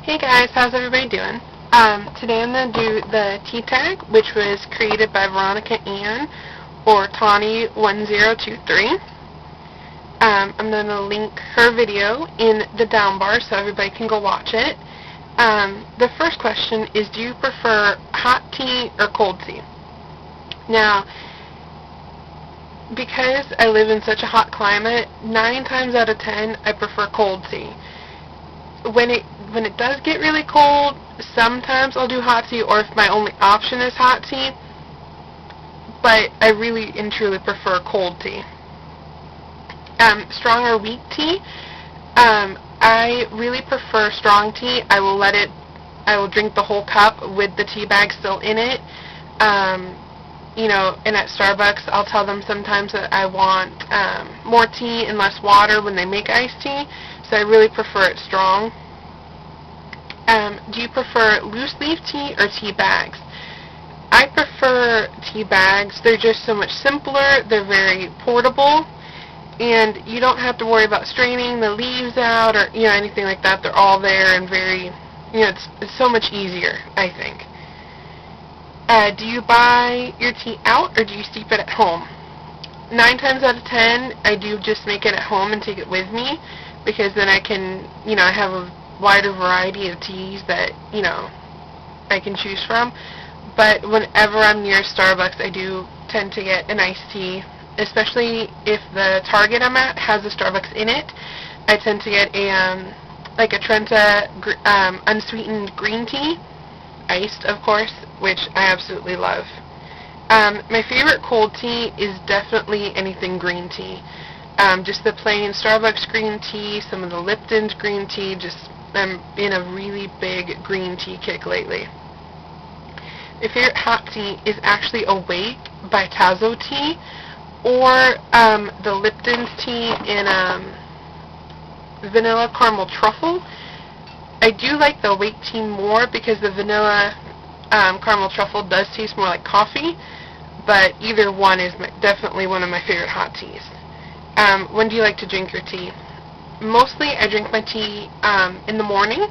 Hey guys, how's everybody doing? Today I'm going to do the tea tag, which was created by Veronica or Tawny1023. I'm going to link her video in the down bar so everybody can go watch it. The first question is, do you prefer hot tea or cold tea? Now, because I live in such a hot climate, 9 times out of 10 I prefer cold tea. When it does get really cold, sometimes I'll do hot tea, or if my only option is hot tea, but I really and truly prefer cold tea. Strong or weak tea, I really prefer strong tea. I will drink the whole cup with the tea bag still in it. And at Starbucks, I'll tell them sometimes that I want more tea and less water when they make iced tea, so I really prefer it strong. Do you prefer loose leaf tea or tea bags? I prefer tea bags. They're just so much simpler. They're very portable, and you don't have to worry about straining the leaves out or anything like that. They're all there and very, it's so much easier, I think. Do you buy your tea out or do you steep it at home? 9 times out of 10, I do just make it at home and take it with me, because then I can, I have a wider variety of teas that, I can choose from. But whenever I'm near Starbucks, I do tend to get an iced tea, especially if the Target I'm at has a Starbucks in it. I tend to get a Trenta unsweetened green tea, iced of course, which I absolutely love. My favorite cold tea is definitely anything green tea. Just the plain Starbucks green tea, some of the Lipton's green tea. I'm in a really big green tea kick lately. My favorite hot tea is actually Awake by Tazo Tea, or the Lipton's tea in vanilla caramel truffle. I do like the Awake tea more because the vanilla caramel truffle does taste more like coffee, but either one is definitely one of my favorite hot teas. When do you like to drink your tea? Mostly I drink my tea in the morning.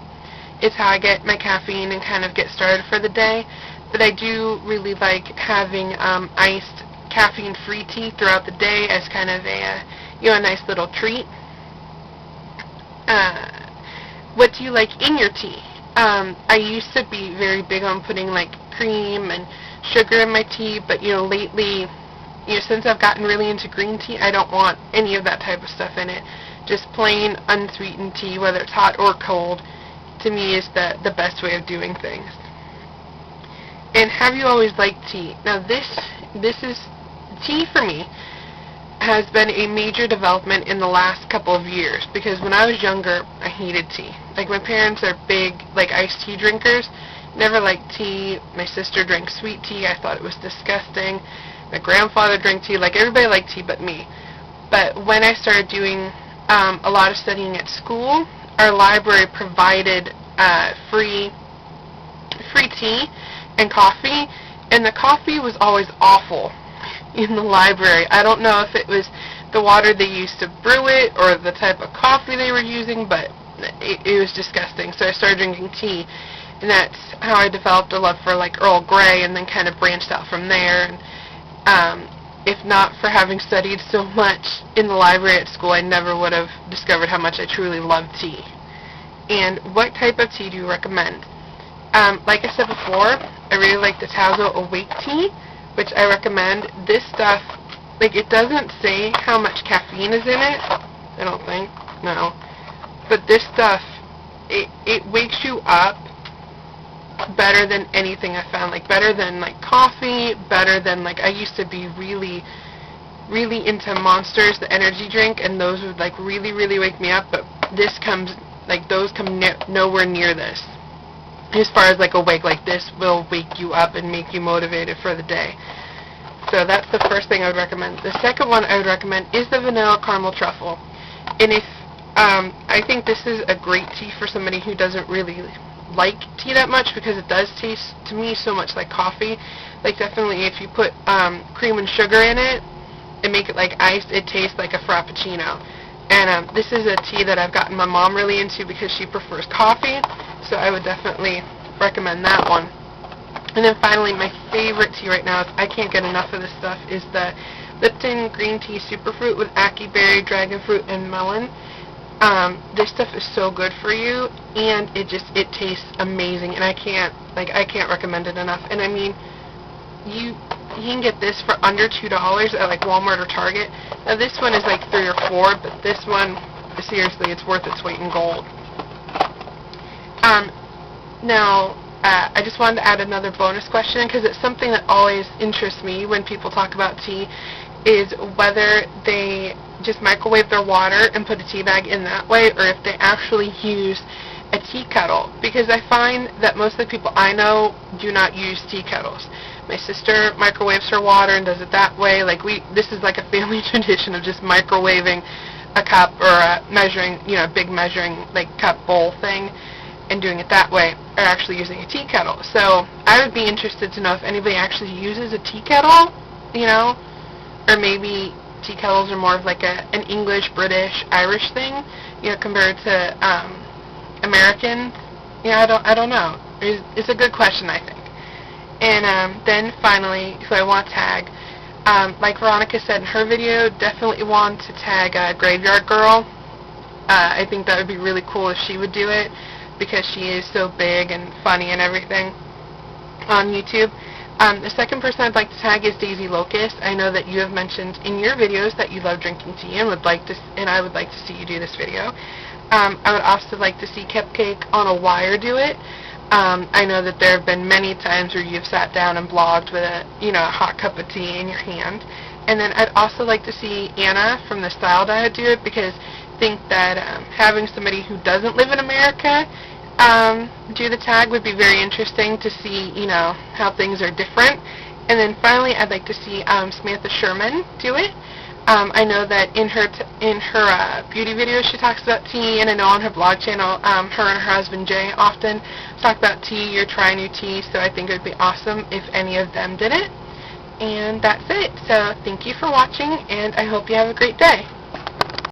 It's how I get my caffeine and kind of get started for the day. But I do really like having iced caffeine-free tea throughout the day as kind of a nice little treat. What do you like in your tea? I used to be very big on putting cream and sugar in my tea, but lately, since I've gotten really into green tea, I don't want any of that type of stuff in it. Just plain unsweetened tea, whether it's hot or cold, to me is the best way of doing things. And have you always liked tea? Now this is, tea for me has been a major development in the last couple of years, because when I was younger, I hated tea. My parents are big, iced tea drinkers. Never liked tea. My sister drank sweet tea. I thought it was disgusting. My grandfather drank tea. Everybody liked tea but me. But when I started doing a lot of studying at school, our library provided free tea and coffee, and the coffee was always awful in the library. I don't know if it was the water they used to brew it or the type of coffee they were using, but it was disgusting. So I started drinking tea, and that's how I developed a love for Earl Grey, and then kind of branched out from there. And if not for having studied so much in the library at school, I never would have discovered how much I truly love tea. And what type of tea do you recommend? Like I said before, I really like the Tazo Awake tea, which I recommend. This stuff, it doesn't say how much caffeine is in it. I don't think. No. But this stuff, it wakes you up better than anything I found. Better than coffee, better than I used to be really, really into Monsters, the energy drink, and those would really, really wake me up. But this comes, those come nowhere near this. As far as Awake, this will wake you up and make you motivated for the day. So that's the first thing I would recommend. The second one I would recommend is the vanilla caramel truffle. And if I think this is a great tea for somebody who doesn't really like tea that much, because it does taste to me so much like coffee. Definitely if you put cream and sugar in it and make it iced, it tastes like a frappuccino. And this is a tea that I've gotten my mom really into because she prefers coffee, So I would definitely recommend that one. And then finally, my favorite tea right now, is I can't get enough of this stuff, is the Lipton Green Tea Superfruit with ackee berry, dragon fruit, and melon. This stuff is so good for you, and it tastes amazing, and I can't recommend it enough. And I mean, you can get this for under $2 at like Walmart or Target. Now this one is like $3 or $4, but this one, seriously, it's worth its weight in gold. Now, I just wanted to add another bonus question, because it's something that always interests me when people talk about tea, is whether they just microwave their water and put a tea bag in that way, or if they actually use a tea kettle, because I find that most of the people I know do not use tea kettles. My sister microwaves her water and does it that way. Like this is like a family tradition of just microwaving a cup or a measuring, big measuring like cup bowl thing, and doing it that way, or actually using a tea kettle. So I would be interested to know if anybody actually uses a tea kettle, or maybe tea kettles are more of like an English, British, Irish thing, compared to American. I don't know. It's a good question, I think. And then finally, who I want to tag, like Veronica said in her video, definitely want to tag Graveyard Girl. I think that would be really cool if she would do it, because she is so big and funny and everything on YouTube. The second person I'd like to tag is DaisyLocust. I know that you have mentioned in your videos that you love drinking tea and I would like to see you do this video. I would also like to see Cupcakeonawire do it. I know that there have been many times where you've sat down and blogged with a hot cup of tea in your hand. And then I'd also like to see Anna from TheStyleDiet do it, because I think that having somebody who doesn't live in America do the tag would be very interesting to see, how things are different. And then finally, I'd like to see SamanthaSchuerman do it. I know that in her beauty videos she talks about tea, and I know on her blog channel, her and her husband Jay often talk about tea or try new tea, so I think it would be awesome if any of them did it. And that's it. So thank you for watching, and I hope you have a great day.